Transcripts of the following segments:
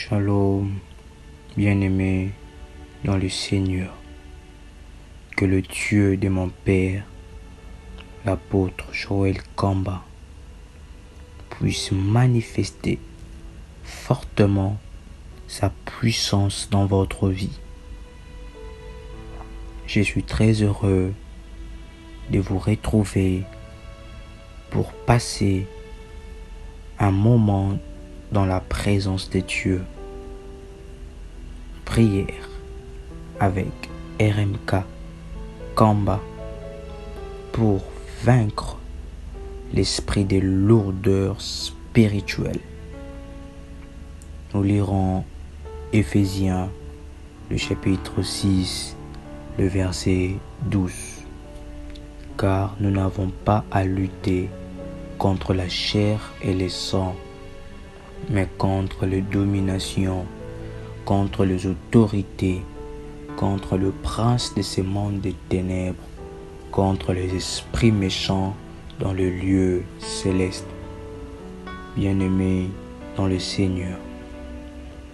Shalom, bien-aimé dans le Seigneur, que le Dieu de mon Père, l'apôtre Joël Kamba, puisse manifester fortement sa puissance dans votre vie. Je suis très heureux de vous retrouver pour passer un moment dans la présence de Dieu. Prière avec RMK Kamba pour vaincre l'esprit de lourdeur spirituelle. Nous lirons Éphésiens, le chapitre 6, le verset 12. Car nous n'avons pas à lutter contre la chair et le sang, mais contre les dominations, contre les autorités, contre le prince de ce monde des ténèbres, contre les esprits méchants dans le lieu céleste. Bien-aimés dans le Seigneur,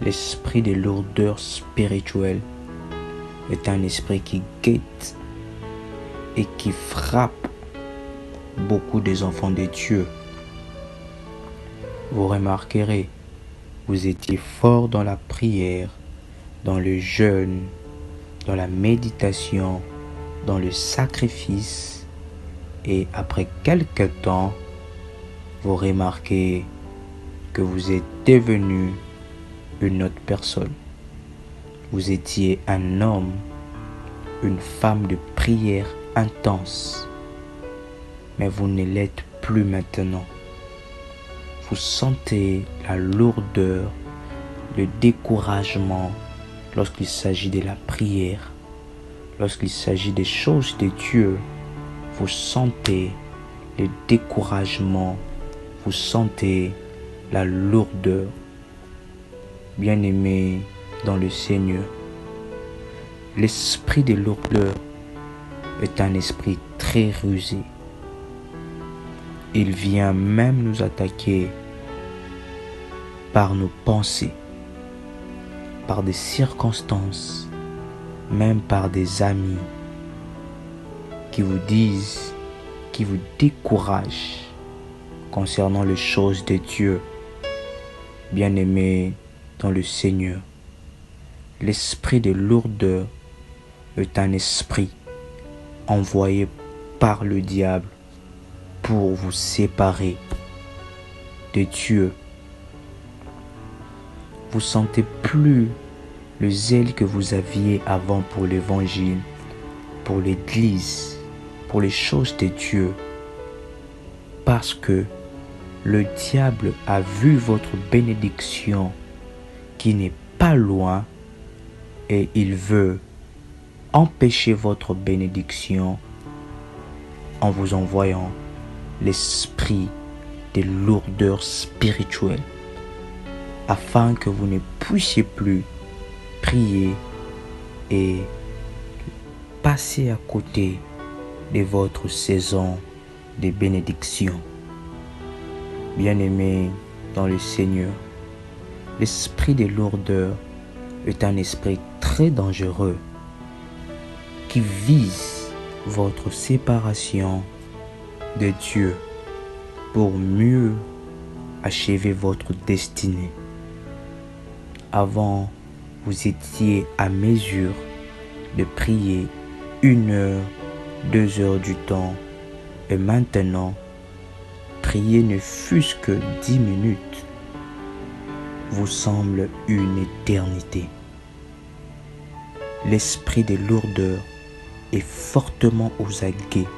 l'esprit de lourdeur spirituelle est un esprit qui guette et qui frappe beaucoup des enfants de Dieu. Vous remarquerez, vous étiez fort dans la prière, dans le jeûne, dans la méditation, dans le sacrifice, et après quelque temps, vous remarquez que vous êtes devenu une autre personne. Vous étiez un homme, une femme de prière intense, mais vous ne l'êtes plus maintenant. Vous sentez la lourdeur, le découragement lorsqu'il s'agit de la prière, lorsqu'il s'agit des choses de Dieu. Vous sentez le découragement, vous sentez la lourdeur. Bien-aimés dans le Seigneur, l'esprit de lourdeur est un esprit très rusé. Il vient même nous attaquer par nos pensées, par des circonstances, même par des amis qui vous disent, qui vous découragent concernant les choses de Dieu. Bien-aimés dans le Seigneur, l'esprit de lourdeur est un esprit envoyé par le diable pour vous séparer de Dieu. Vous sentez plus le zèle que vous aviez avant pour l'évangile, pour l'église, pour les choses de Dieu, parce que le diable a vu votre bénédiction qui n'est pas loin et il veut empêcher votre bénédiction en vous envoyant l'esprit de lourdeur spirituelle, afin que vous ne puissiez plus prier et passer à côté de votre saison de bénédiction. Bien-aimés dans le Seigneur, l'esprit de lourdeur est un esprit très dangereux qui vise votre séparation de Dieu pour mieux achever votre destinée. Avant, vous étiez à mesure de prier 1 heure, 2 heures du temps, et maintenant, prier ne fût-ce que 10 minutes vous semble une éternité. L'esprit de lourdeur est fortement aux aguets.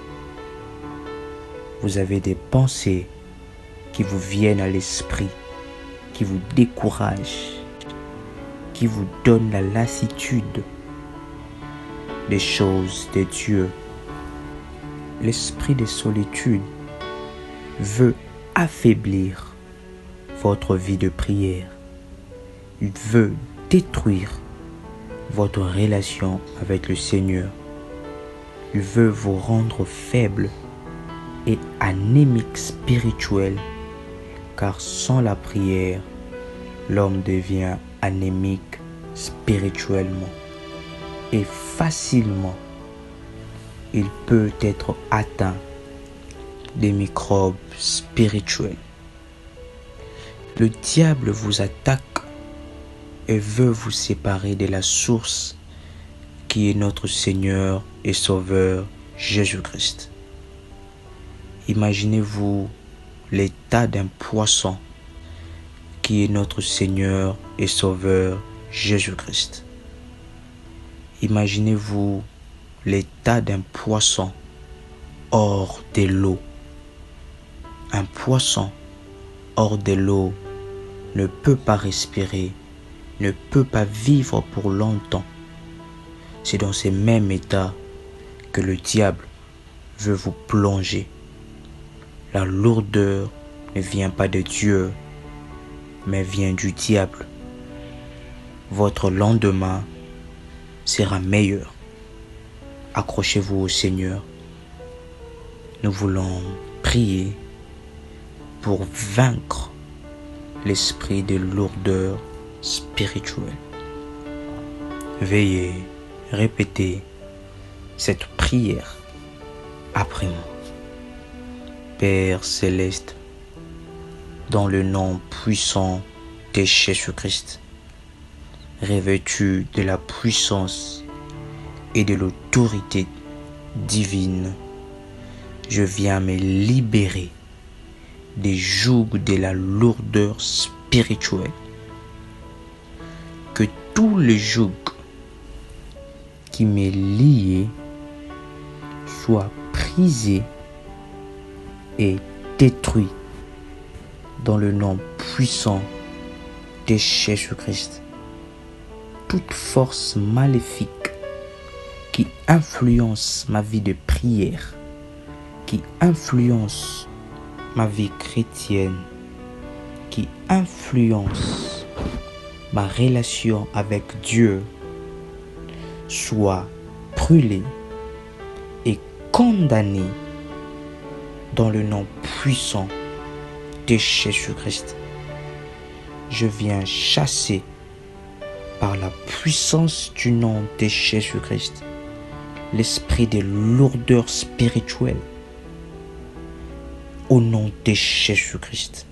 Vous avez des pensées qui vous viennent à l'esprit, qui vous découragent, qui vous donnent la lassitude des choses de Dieu. L'esprit de solitude veut affaiblir votre vie de prière. Il veut détruire votre relation avec le Seigneur. Il veut vous rendre faible et anémique spirituel, car sans la prière, l'homme devient anémique spirituellement et facilement il peut être atteint des microbes spirituels. Le diable vous attaque et veut vous séparer de la source qui est notre Seigneur et Sauveur Jésus-Christ. Imaginez-vous l'état d'un poisson qui est notre Seigneur et Sauveur Jésus-Christ. Imaginez-vous l'état d'un poisson hors de l'eau. Un poisson hors de l'eau ne peut pas respirer, ne peut pas vivre pour longtemps. C'est dans ce même état que le diable veut vous plonger. La lourdeur ne vient pas de Dieu, mais vient du diable. Votre lendemain sera meilleur. Accrochez-vous au Seigneur. Nous voulons prier pour vaincre l'esprit de lourdeur spirituelle. Veuillez répéter cette prière après moi. Père céleste, dans le nom puissant de Jésus-Christ, revêtu de la puissance et de l'autorité divine, je viens me libérer des jougs de la lourdeur spirituelle. Que tous les jougs qui m'est lié soient brisés et détruits dans le nom puissant de Jésus-Christ. Toute force maléfique qui influence ma vie de prière, qui influence ma vie chrétienne, qui influence ma relation avec Dieu, soit brûlée et condamnée dans le nom puissant de Jésus-Christ. Je viens chasser par la puissance du nom de Jésus-Christ l'esprit de lourdeur spirituelle au nom de Jésus-Christ.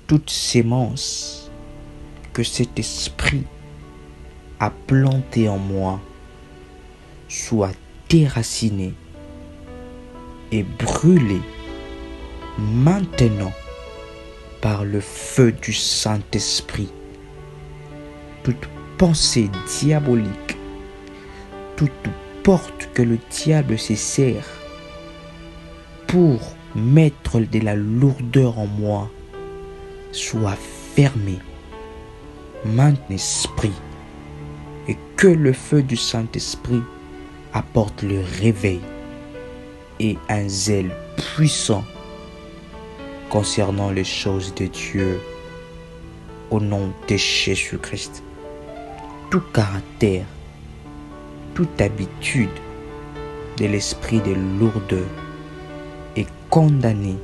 Toute sémence que cet esprit a plantée en moi soit déracinée et brûlée maintenant par le feu du Saint-Esprit. Toute pensée diabolique, toute porte que le diable se sert pour mettre de la lourdeur en moi soit fermée maintenant, esprit, et que le feu du Saint-Esprit apporte le réveil et un zèle puissant concernant les choses de Dieu au nom de Jésus-Christ. Tout caractère, toute habitude de l'esprit de lourdeur est condamné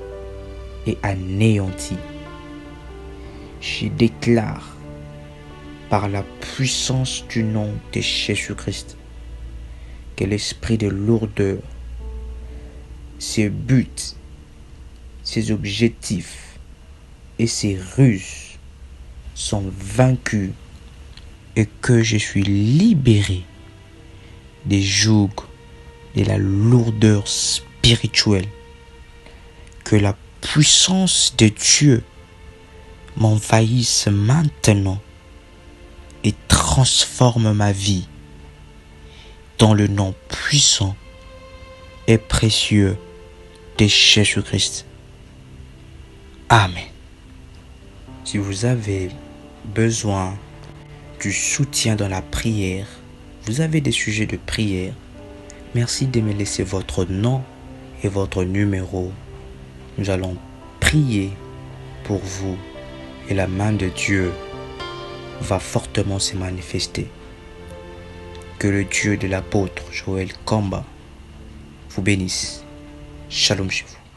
et anéanti. Je déclare par la puissance du nom de Jésus-Christ que l'esprit de lourdeur, ses buts, ses objectifs et ses ruses sont vaincus et que je suis libéré des jougs de la lourdeur spirituelle. Que la puissance de Dieu m'envahisse maintenant et transforme ma vie dans le nom puissant et précieux de Jésus-Christ. Amen. Si vous avez besoin du soutien dans la prière, vous avez des sujets de prière, merci de me laisser votre nom et votre numéro. Nous allons prier pour vous et la main de Dieu va fortement se manifester. Que le Dieu de l'apôtre Joël Kamba vous bénisse. Shalom chez vous.